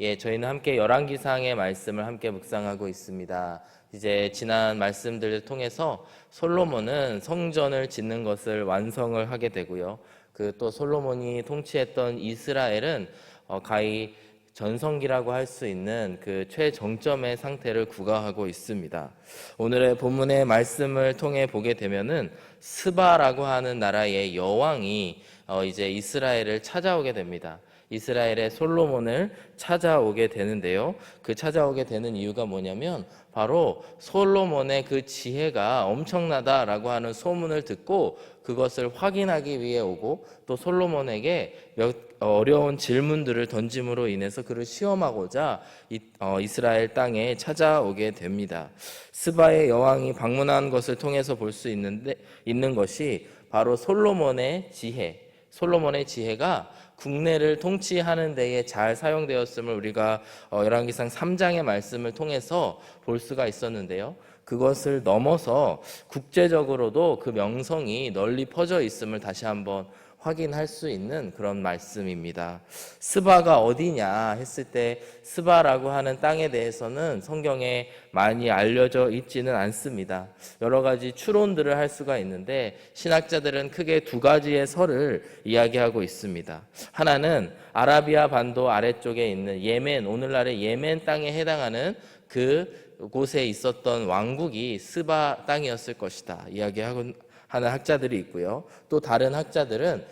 저희는 함께 열왕기상의 말씀을 함께 묵상하고 있습니다. 이제 지난 말씀들을 통해서 솔로몬은 성전을 짓는 것을 완성을 하게 되고요. 또 솔로몬이 통치했던 이스라엘은 가히 전성기라고 할 수 있는 그 최정점의 상태를 구가하고 있습니다. 오늘의 본문의 말씀을 통해 보게 되면은 스바라고 하는 나라의 여왕이 이제 이스라엘을 찾아오게 됩니다. 이스라엘의 솔로몬을 찾아오게 되는데요. 그 찾아오게 되는 이유가 뭐냐면 바로 솔로몬의 그 지혜가 엄청나다라고 하는 소문을 듣고 그것을 확인하기 위해 오고, 또 솔로몬에게 어려운 질문들을 던짐으로 인해서 그를 시험하고자 이스라엘 땅에 찾아오게 됩니다. 스바의 여왕이 방문한 것을 통해서 볼 수 있는 것이 바로 솔로몬의 지혜가 국내를 통치하는 데에 잘 사용되었음을 우리가 열왕기상 3장의 말씀을 통해서 볼 수가 있었는데요. 그것을 넘어서 국제적으로도 그 명성이 널리 퍼져 있음을 다시 한번 확인할 수 있는 그런 말씀입니다. 스바가 어디냐 했을 때 스바라고 하는 땅에 대해서는 성경에 많이 알려져 있지는 않습니다. 여러 가지 추론들을 할 수가 있는데 신학자들은 크게 두 가지의 설을 이야기하고 있습니다. 하나는 아라비아 반도 아래쪽에 있는 예멘, 오늘날의 예멘 땅에 해당하는 그 곳에 있었던 왕국이 스바 땅이었을 것이다 이야기하는 학자들이 있고요. 또 다른 학자들은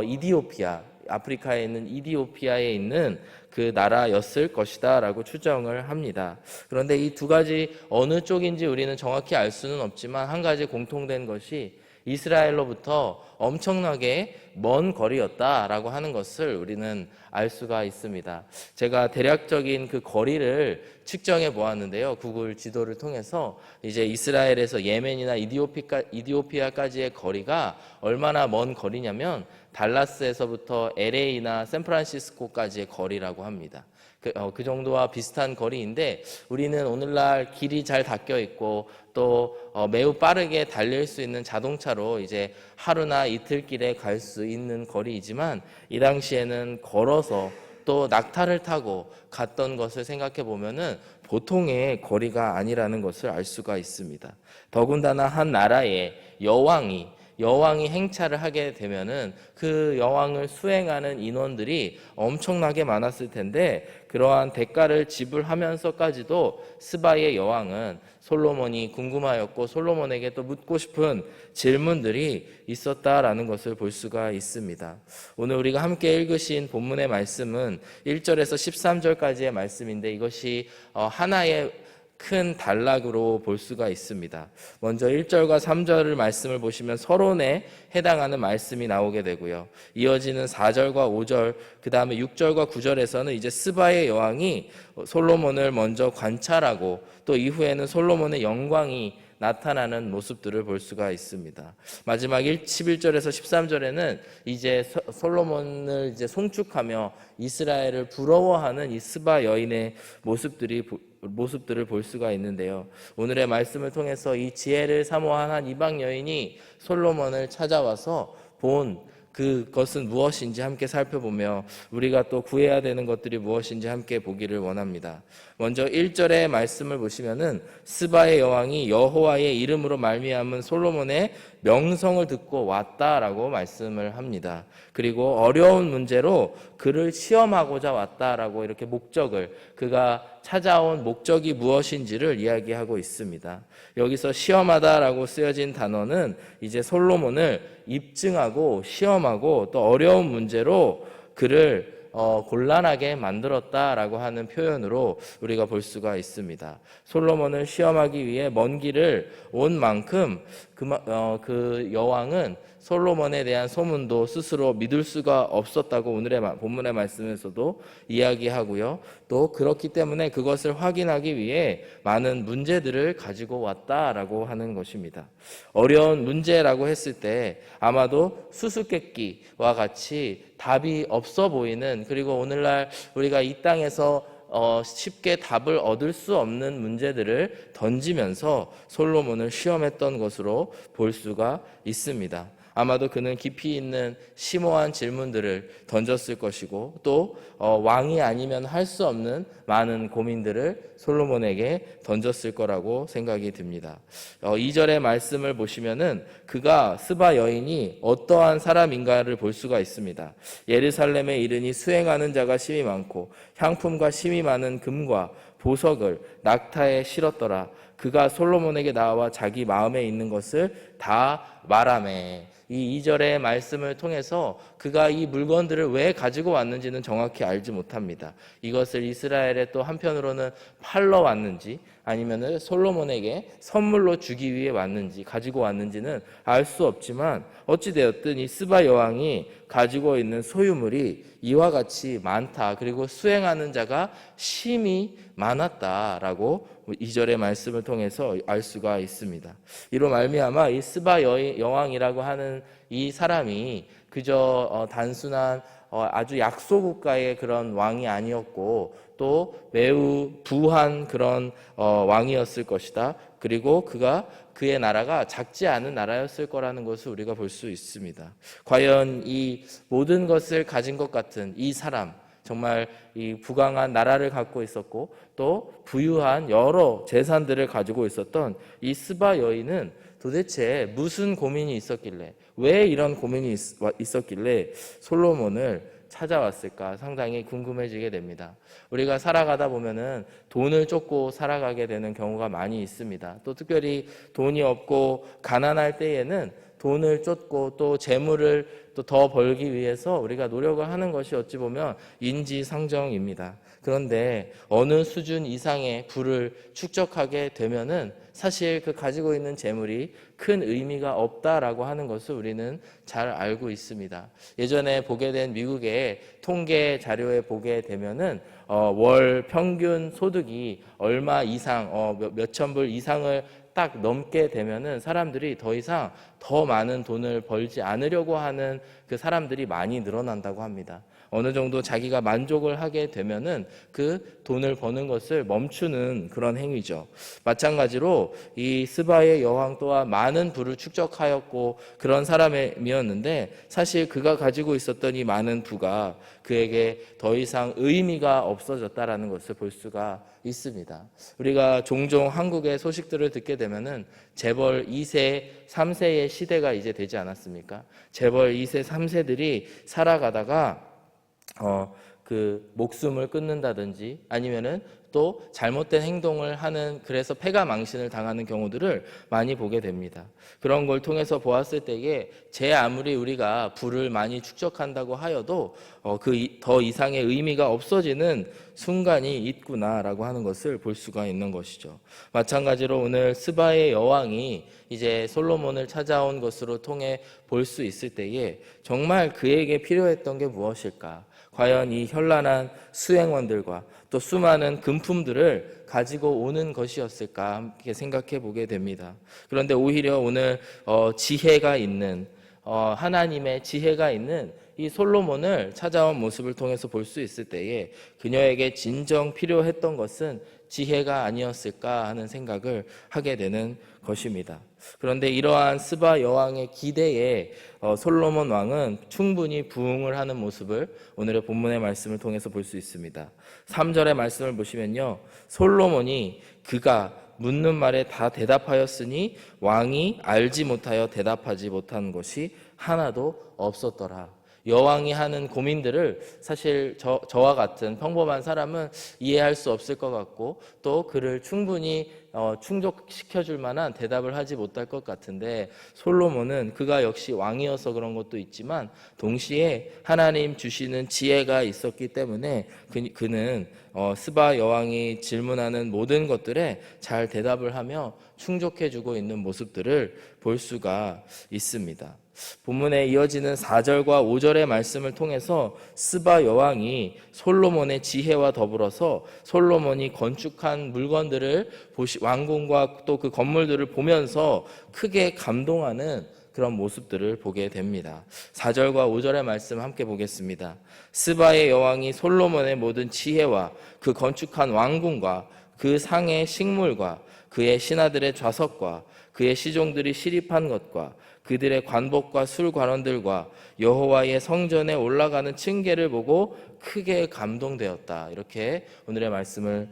이디오피아, 아프리카에 있는 이디오피아에 있는 그 나라였을 것이다 라고 추정을 합니다. 그런데 이 두 가지 어느 쪽인지 우리는 정확히 알 수는 없지만 한 가지 공통된 것이 이스라엘로부터 엄청나게 먼 거리였다라고 하는 것을 우리는 알 수가 있습니다. 제가 대략적인 그 거리를 측정해 보았는데요. 구글 지도를 통해서 이제 이스라엘에서 예멘이나 이디오피아까지의 거리가 얼마나 먼 거리냐면 달라스에서부터 LA나 샌프란시스코까지의 거리라고 합니다. 그 정도와 비슷한 거리인데 우리는 오늘날 길이 잘 닦여 있고 또 매우 빠르게 달릴 수 있는 자동차로 이제 하루나 이틀 길에 갈 수 있는 거리이지만 이 당시에는 걸어서 또 낙타를 타고 갔던 것을 생각해 보면은 보통의 거리가 아니라는 것을 알 수가 있습니다. 더군다나 한 나라의 여왕이 행차를 하게 되면은 그 여왕을 수행하는 인원들이 엄청나게 많았을 텐데 그러한 대가를 지불하면서까지도 스바의 여왕은 솔로몬이 궁금하였고 솔로몬에게 또 묻고 싶은 질문들이 있었다라는 것을 볼 수가 있습니다. 오늘 우리가 함께 읽으신 본문의 말씀은 1절에서 13절까지의 말씀인데 이것이 하나의 큰 단락으로 볼 수가 있습니다. 먼저 1절과 3절을 말씀을 보시면 서론에 해당하는 말씀이 나오게 되고요. 이어지는 4절과 5절, 그 다음에 6절과 9절에서는 이제 스바의 여왕이 솔로몬을 먼저 관찰하고 또 이후에는 솔로몬의 영광이 나타나는 모습들을 볼 수가 있습니다. 마지막 11절에서 13절에는 이제 솔로몬을 이제 송축하며 이스라엘을 부러워하는 이 스바 여인의 모습들을 볼 수가 있는데요. 오늘의 말씀을 통해서 이 지혜를 사모한 한 이방 여인이 솔로몬을 찾아와서 본 그것은 무엇인지 함께 살펴보며 우리가 또 구해야 되는 것들이 무엇인지 함께 보기를 원합니다. 먼저 1절의 말씀을 보시면은 스바의 여왕이 여호와의 이름으로 말미암은 솔로몬의 명성을 듣고 왔다라고 말씀을 합니다. 그리고 어려운 문제로 그를 시험하고자 왔다라고 이렇게 그가 찾아온 목적이 무엇인지를 이야기하고 있습니다. 여기서 시험하다라고 쓰여진 단어는 이제 솔로몬을 입증하고 시험하고 또 어려운 문제로 그를 곤란하게 만들었다라고 하는 표현으로 우리가 볼 수가 있습니다. 솔로몬을 시험하기 위해 먼 길을 온 만큼 그 여왕은 솔로몬에 대한 소문도 스스로 믿을 수가 없었다고 오늘의 본문의 말씀에서도 이야기하고요. 또 그렇기 때문에 그것을 확인하기 위해 많은 문제들을 가지고 왔다라고 하는 것입니다. 어려운 문제라고 했을 때 아마도 수수께끼와 같이 답이 없어 보이는, 그리고 오늘날 우리가 이 땅에서 쉽게 답을 얻을 수 없는 문제들을 던지면서 솔로몬을 시험했던 것으로 볼 수가 있습니다. 아마도 그는 깊이 있는 심오한 질문들을 던졌을 것이고 또 왕이 아니면 할 수 없는 많은 고민들을 솔로몬에게 던졌을 거라고 생각이 듭니다. 2절의 말씀을 보시면은 그가 스바 여인이 어떠한 사람인가를 볼 수가 있습니다. 예루살렘에 이르니 수행하는 자가 심히 많고 향품과 심히 많은 금과 보석을 낙타에 실었더라. 그가 솔로몬에게 나와 자기 마음에 있는 것을 다 말하매. 이 2절의 말씀을 통해서 그가 이 물건들을 왜 가지고 왔는지는 정확히 알지 못합니다. 이것을 이스라엘에 또 한편으로는 팔러 왔는지 아니면 솔로몬에게 선물로 주기 위해 왔는지 가지고 왔는지는 알 수 없지만 어찌되었든 이 스바 여왕이 가지고 있는 소유물이 이와 같이 많다. 그리고 수행하는 자가 심히 많았다라고 2절의 말씀을 통해서 알 수가 있습니다. 이로 말미암아 이 스바 여왕이라고 하는 이 사람이 그저 단순한 아주 약소국가의 그런 왕이 아니었고 또 매우 부한 그런 왕이었을 것이다. 그리고 그의 나라가 작지 않은 나라였을 거라는 것을 우리가 볼 수 있습니다. 과연 이 모든 것을 가진 것 같은 이 사람, 정말 이 부강한 나라를 갖고 있었고 또 부유한 여러 재산들을 가지고 있었던 이 스바 여인은 도대체 무슨 고민이 있었길래, 왜 이런 고민이 있었길래 솔로몬을 찾아왔을까 상당히 궁금해지게 됩니다. 우리가 살아가다 보면은 돈을 쫓고 살아가게 되는 경우가 많이 있습니다. 또 특별히 돈이 없고 가난할 때에는 돈을 쫓고 또 재물을 또 더 벌기 위해서 우리가 노력을 하는 것이 어찌 보면 인지상정입니다. 그런데 어느 수준 이상의 부를 축적하게 되면은 사실 그 가지고 있는 재물이 큰 의미가 없다라고 하는 것을 우리는 잘 알고 있습니다. 예전에 보게 된 미국의 통계 자료에 보게 되면은 월 평균 소득이 얼마 이상, 몇천 불 이상을 딱 넘게 되면은 사람들이 더 이상 더 많은 돈을 벌지 않으려고 하는 그 사람들이 많이 늘어난다고 합니다. 어느 정도 자기가 만족을 하게 되면은 그 돈을 버는 것을 멈추는 그런 행위죠. 마찬가지로 이 스바의 여왕 또한 많은 부를 축적하였고 그런 사람이었는데 사실 그가 가지고 있었던 이 많은 부가 그에게 더 이상 의미가 없어졌다라는 것을 볼 수가 있습니다. 우리가 종종 한국의 소식들을 듣게 되면은 재벌 2세, 3세의 시대가 이제 되지 않았습니까? 재벌 2세, 3세들이 살아가다가 그 목숨을 끊는다든지 아니면은 또 잘못된 행동을 하는, 그래서 패가 망신을 당하는 경우들을 많이 보게 됩니다. 그런 걸 통해서 보았을 때에 제 아무리 우리가 부를 많이 축적한다고 하여도 그 더 이상의 의미가 없어지는 순간이 있구나라고 하는 것을 볼 수가 있는 것이죠. 마찬가지로 오늘 스바의 여왕이 이제 솔로몬을 찾아온 것으로 통해 볼 수 있을 때에 정말 그에게 필요했던 게 무엇일까? 과연 이 현란한 수행원들과 또 수많은 금품들을 가지고 오는 것이었을까 함께 생각해 보게 됩니다. 그런데 오히려 오늘 지혜가 있는 하나님의 지혜가 있는 이 솔로몬을 찾아온 모습을 통해서 볼 수 있을 때에 그녀에게 진정 필요했던 것은 지혜가 아니었을까 하는 생각을 하게 되는 것입니다. 그런데 이러한 스바 여왕의 기대에 솔로몬 왕은 충분히 부응을 하는 모습을 오늘의 본문의 말씀을 통해서 볼 수 있습니다. 3절의 말씀을 보시면요, 솔로몬이 그가 묻는 말에 다 대답하였으니 왕이 알지 못하여 대답하지 못한 것이 하나도 없었더라. 여왕이 하는 고민들을 사실 저와 같은 평범한 사람은 이해할 수 없을 것 같고 또 그를 충분히 충족시켜줄 만한 대답을 하지 못할 것 같은데, 솔로몬은 그가 역시 왕이어서 그런 것도 있지만 동시에 하나님 주시는 지혜가 있었기 때문에 그는 스바 여왕이 질문하는 모든 것들에 잘 대답을 하며 충족해주고 있는 모습들을 볼 수가 있습니다. 본문에 이어지는 4절과 5절의 말씀을 통해서 스바 여왕이 솔로몬의 지혜와 더불어서 솔로몬이 건축한 물건들을 왕궁과 또 그 건물들을 보면서 크게 감동하는 그런 모습들을 보게 됩니다. 4절과 5절의 말씀 함께 보겠습니다. 스바의 여왕이 솔로몬의 모든 지혜와 그 건축한 왕궁과 그 상의 식물과 그의 신하들의 좌석과 그의 시종들이 시립한 것과 그들의 관복과 술관원들과 여호와의 성전에 올라가는 층계를 보고 크게 감동되었다. 이렇게 오늘의 말씀을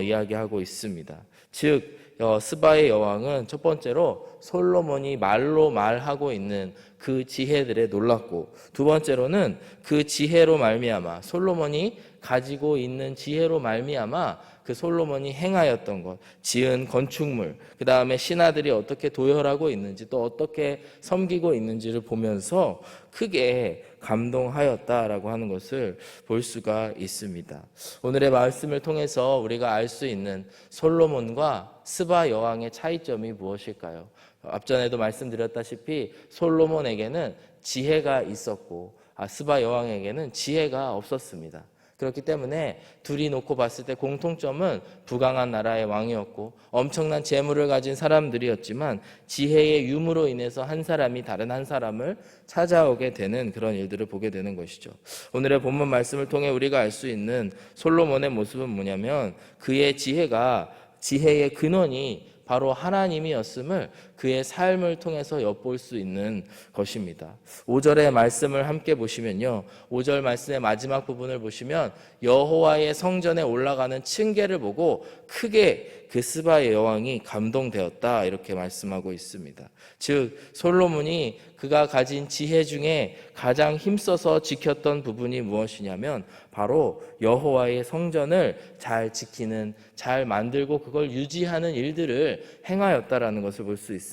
이야기하고 있습니다. 즉 스바의 여왕은 첫 번째로 솔로몬이 말로 말하고 있는 그 지혜들에 놀랐고, 두 번째로는 그 지혜로 말미암아 솔로몬이 가지고 있는 지혜로 말미암아 그 솔로몬이 행하였던 것, 지은 건축물, 그 다음에 신하들이 어떻게 도열하고 있는지 또 어떻게 섬기고 있는지를 보면서 크게 감동하였다라고 하는 것을 볼 수가 있습니다. 오늘의 말씀을 통해서 우리가 알 수 있는 솔로몬과 스바 여왕의 차이점이 무엇일까요? 앞전에도 말씀드렸다시피 솔로몬에게는 지혜가 있었고 스바 여왕에게는 지혜가 없었습니다. 그렇기 때문에 둘이 놓고 봤을 때 공통점은 부강한 나라의 왕이었고 엄청난 재물을 가진 사람들이었지만 지혜의 유무로 인해서 한 사람이 다른 한 사람을 찾아오게 되는 그런 일들을 보게 되는 것이죠. 오늘의 본문 말씀을 통해 우리가 알 수 있는 솔로몬의 모습은 뭐냐면 그의 지혜의 근원이 바로 하나님이었음을 그의 삶을 통해서 엿볼 수 있는 것입니다. 5절의 말씀을 함께 보시면요, 5절 말씀의 마지막 부분을 보시면 여호와의 성전에 올라가는 층계를 보고 크게 그 스바의 여왕이 감동되었다, 이렇게 말씀하고 있습니다. 즉 솔로몬이 그가 가진 지혜 중에 가장 힘써서 지켰던 부분이 무엇이냐면 바로 여호와의 성전을 잘 지키는, 잘 만들고 그걸 유지하는 일들을 행하였다라는 것을 볼 수 있습니다.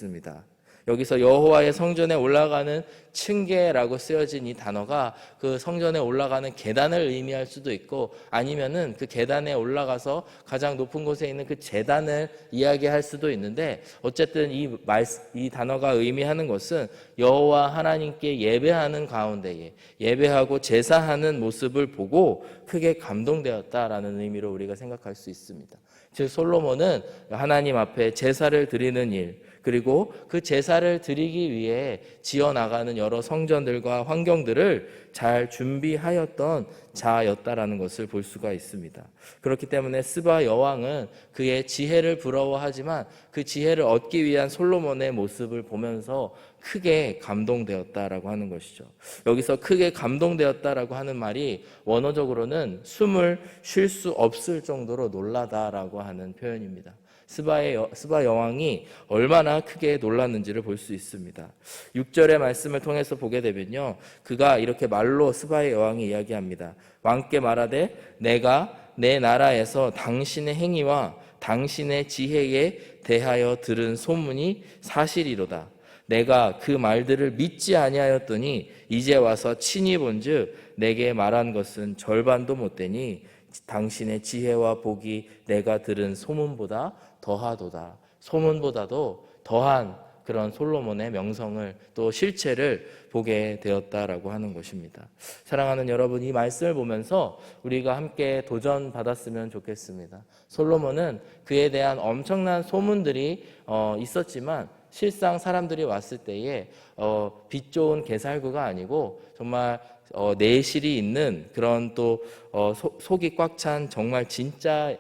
여기서 여호와의 성전에 올라가는 층계라고 쓰여진 이 단어가 그 성전에 올라가는 계단을 의미할 수도 있고 아니면은 그 계단에 올라가서 가장 높은 곳에 있는 그 제단을 이야기할 수도 있는데, 어쨌든 이 단어가 의미하는 것은 여호와 하나님께 예배하는 가운데에 예배하고 제사하는 모습을 보고 크게 감동되었다라는 의미로 우리가 생각할 수 있습니다. 즉 솔로몬은 하나님 앞에 제사를 드리는 일, 그리고 그 제사를 드리기 위해 지어나가는 여러 성전들과 환경들을 잘 준비하였던 자였다라는 것을 볼 수가 있습니다. 그렇기 때문에 스바 여왕은 그의 지혜를 부러워하지만 그 지혜를 얻기 위한 솔로몬의 모습을 보면서 크게 감동되었다라고 하는 것이죠. 여기서 크게 감동되었다라고 하는 말이 원어적으로는 숨을 쉴 수 없을 정도로 놀라다라고 하는 표현입니다. 스바 여왕이 얼마나 크게 놀랐는지를 볼 수 있습니다. 6절의 말씀을 통해서 보게 되면요, 그가 이렇게 말로 스바의 여왕이 이야기합니다. 왕께 말하되 내가 내 나라에서 당신의 행위와 당신의 지혜에 대하여 들은 소문이 사실이로다. 내가 그 말들을 믿지 아니하였더니 이제 와서 친히 본즉 내게 말한 것은 절반도 못되니 당신의 지혜와 복이 내가 들은 소문보다 더하도다. 소문보다도 더한 그런 솔로몬의 명성을 또 실체를 보게 되었다라고 하는 것입니다. 사랑하는 여러분, 이 말씀을 보면서 우리가 함께 도전받았으면 좋겠습니다. 솔로몬은 그에 대한 엄청난 소문들이 있었지만 실상 사람들이 왔을 때에 빛 좋은 개살구가 아니고 정말 내실이 있는 그런 또 속이 꽉 찬 정말 진짜의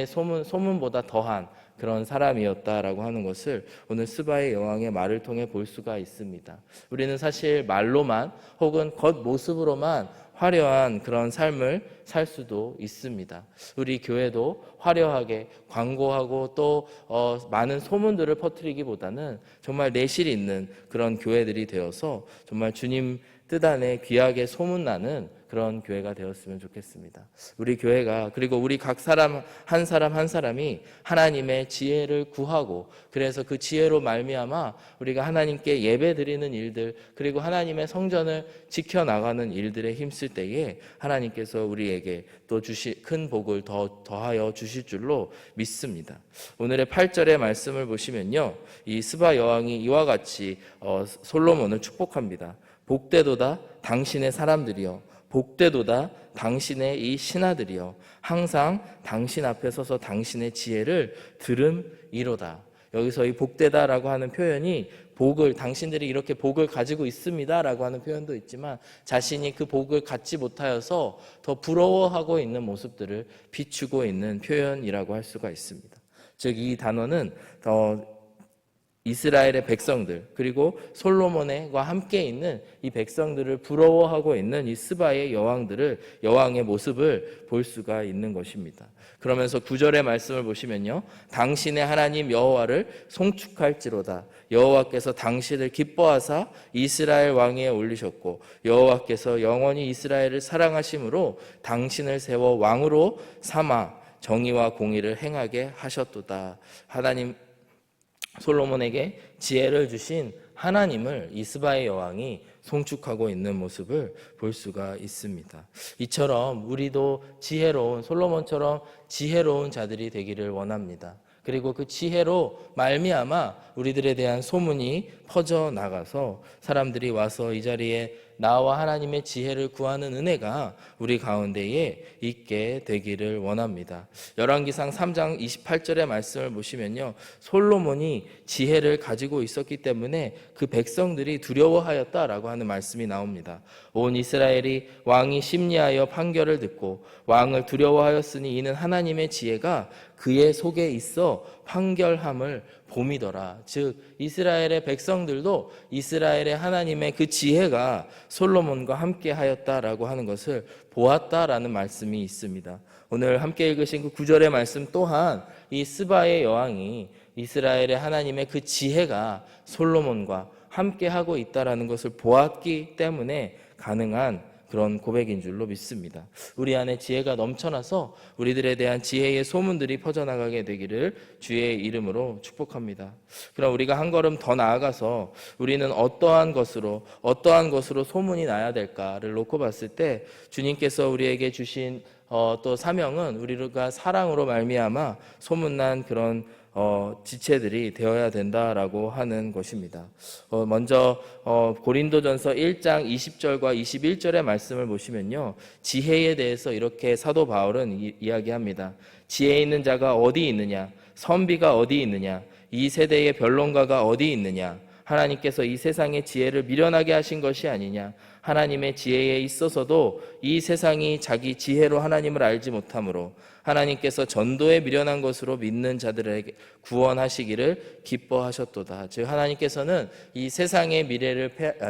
소문보다 더한 그런 사람이었다라고 하는 것을 오늘 스바의 여왕의 말을 통해 볼 수가 있습니다. 우리는 사실 말로만 혹은 겉모습으로만 화려한 그런 삶을 살 수도 있습니다. 우리 교회도 화려하게 광고하고 또 많은 소문들을 퍼뜨리기보다는 정말 내실 있는 그런 교회들이 되어서 정말 주님 뜻 안에 귀하게 소문나는 그런 교회가 되었으면 좋겠습니다. 우리 교회가, 그리고 우리 각 사람 한 사람이 하나님의 지혜를 구하고 그래서 그 지혜로 말미암아 우리가 하나님께 예배드리는 일들, 그리고 하나님의 성전을 지켜나가는 일들에 힘쓸 때에 하나님께서 우리에게 또 큰 복을 더하여 주실 줄로 믿습니다. 오늘의 8절의 말씀을 보시면요, 이 스바 여왕이 이와 같이 솔로몬을 축복합니다. 복되도다 당신의 사람들이여, 복되도다 당신의 이 신하들이여, 항상 당신 앞에 서서 당신의 지혜를 들음이로다. 여기서 이 복되다라고 하는 표현이 당신들이 이렇게 복을 가지고 있습니다라고 하는 표현도 있지만 자신이 그 복을 갖지 못하여서 더 부러워하고 있는 모습들을 비추고 있는 표현이라고 할 수가 있습니다. 즉 이 단어는 이스라엘의 백성들 그리고 솔로몬과 함께 있는 이 백성들을 부러워하고 있는 이 스바의 여왕의 모습을 볼 수가 있는 것입니다. 그러면서 9절의 말씀을 보시면요, 당신의 하나님 여호와를 송축할지로다. 여호와께서 당신을 기뻐하사 이스라엘 왕위에 올리셨고 여호와께서 영원히 이스라엘을 사랑하심으로 당신을 세워 왕으로 삼아 정의와 공의를 행하게 하셨도다. 하나님 솔로몬에게 지혜를 주신 하나님을 이 스바의 여왕이 송축하고 있는 모습을 볼 수가 있습니다. 이처럼 우리도 솔로몬처럼 지혜로운 자들이 되기를 원합니다. 그리고 그 지혜로 말미암아 우리들에 대한 소문이 퍼져나가서 사람들이 와서 이 자리에 나와 하나님의 지혜를 구하는 은혜가 우리 가운데에 있게 되기를 원합니다. 열왕기상 3장 28절의 말씀을 보시면요, 솔로몬이 지혜를 가지고 있었기 때문에 그 백성들이 두려워하였다라고 하는 말씀이 나옵니다. 온 이스라엘이 왕이 심리하여 판결을 듣고 왕을 두려워하였으니 이는 하나님의 지혜가 그의 속에 있어 판결함을 봄이더라. 즉 이스라엘의 백성들도 이스라엘의 하나님의 그 지혜가 솔로몬과 함께 하였다라고 하는 것을 보았다라는 말씀이 있습니다. 오늘 함께 읽으신 그 9절의 말씀 또한 이 스바의 여왕이 이스라엘의 하나님의 그 지혜가 솔로몬과 함께 하고 있다라는 것을 보았기 때문에 가능한 그런 고백인 줄로 믿습니다. 우리 안에 지혜가 넘쳐나서 우리들에 대한 지혜의 소문들이 퍼져나가게 되기를 주의 이름으로 축복합니다. 그럼 우리가 한 걸음 더 나아가서 우리는 어떠한 것으로 소문이 나야 될까를 놓고 봤을 때 주님께서 우리에게 주신 또 사명은 우리가 사랑으로 말미암아 소문난 그런 지체들이 되어야 된다라고 하는 것입니다. 먼저 고린도전서 1장 20절과 21절의 말씀을 보시면요, 지혜에 대해서 이렇게 사도 바울은 이야기합니다. 지혜 있는 자가 어디 있느냐? 선비가 어디 있느냐? 이 세대의 변론가가 어디 있느냐? 하나님께서 이 세상의 지혜를 미련하게 하신 것이 아니냐? 하나님의 지혜에 있어서도 이 세상이 자기 지혜로 하나님을 알지 못하므로 하나님께서 전도에 미련한 것으로 믿는 자들에게 구원하시기를 기뻐하셨도다. 즉 하나님께서는 이 세상의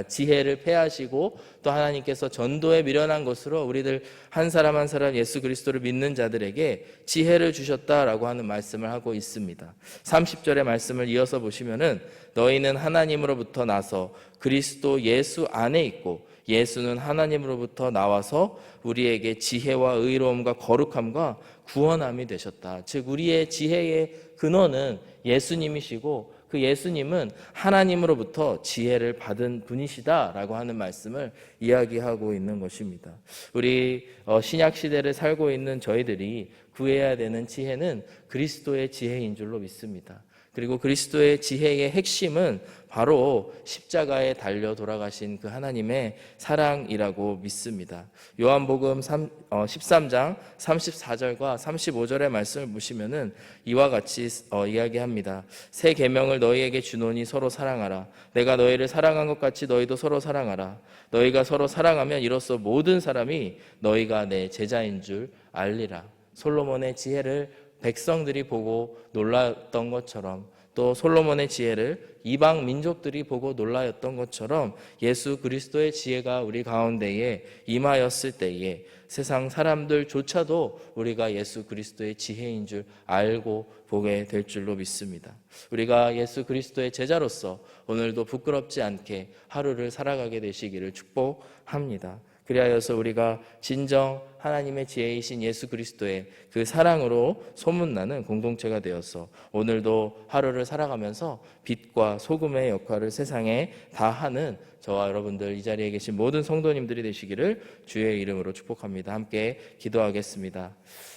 지혜를 패하시고 또 하나님께서 전도에 미련한 것으로 우리들 한 사람 한 사람 예수 그리스도를 믿는 자들에게 지혜를 주셨다라고 하는 말씀을 하고 있습니다. 30절의 말씀을 이어서 보시면은 너희는 하나님으로부터 나서 그리스도 예수 안에 있고 예수는 하나님으로부터 나와서 우리에게 지혜와 의로움과 거룩함과 구원함이 되셨다. 즉 우리의 지혜의 근원은 예수님이시고 그 예수님은 하나님으로부터 지혜를 받은 분이시다라고 하는 말씀을 이야기하고 있는 것입니다. 우리 신약 시대를 살고 있는 저희들이 구해야 되는 지혜는 그리스도의 지혜인 줄로 믿습니다. 그리고 그리스도의 지혜의 핵심은 바로 십자가에 달려 돌아가신 그 하나님의 사랑이라고 믿습니다. 요한복음 13장 34절과 35절의 말씀을 보시면은 이와 같이 이야기합니다. 새 계명을 너희에게 주노니 서로 사랑하라. 내가 너희를 사랑한 것 같이 너희도 서로 사랑하라. 너희가 서로 사랑하면 이로써 모든 사람이 너희가 내 제자인 줄 알리라. 솔로몬의 지혜를 백성들이 보고 놀랐던 것처럼 또 솔로몬의 지혜를 이방 민족들이 보고 놀라였던 것처럼 예수 그리스도의 지혜가 우리 가운데에 임하였을 때에 세상 사람들조차도 우리가 예수 그리스도의 지혜인 줄 알고 보게 될 줄로 믿습니다. 우리가 예수 그리스도의 제자로서 오늘도 부끄럽지 않게 하루를 살아가게 되시기를 축복합니다. 그리하여서 우리가 진정 하나님의 지혜이신 예수 그리스도의 그 사랑으로 소문나는 공동체가 되어서 오늘도 하루를 살아가면서 빛과 소금의 역할을 세상에 다하는 저와 여러분들 이 자리에 계신 모든 성도님들이 되시기를 주의 이름으로 축복합니다. 함께 기도하겠습니다.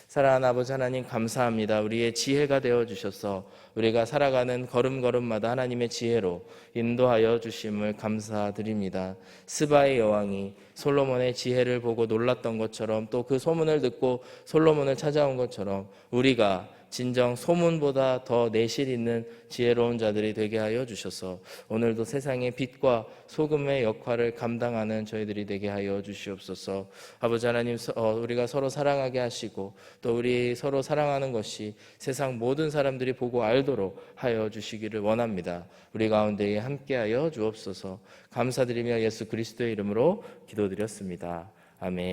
사랑하는 아버지 하나님 감사합니다. 우리의 지혜가 되어주셔서 우리가 살아가는 걸음걸음마다 하나님의 지혜로 인도하여 주심을 감사드립니다. 스바의 여왕이 솔로몬의 지혜를 보고 놀랐던 것처럼 또 그 소문을 듣고 솔로몬을 찾아온 것처럼 우리가 진정 소문보다 더 내실 있는 지혜로운 자들이 되게 하여 주셔서 오늘도 세상의 빛과 소금의 역할을 감당하는 저희들이 되게 하여 주시옵소서. 아버지 하나님, 우리가 서로 사랑하게 하시고 또 우리 서로 사랑하는 것이 세상 모든 사람들이 보고 알도록 하여 주시기를 원합니다. 우리 가운데에 함께하여 주옵소서. 감사드리며 예수 그리스도의 이름으로 기도드렸습니다. 아멘.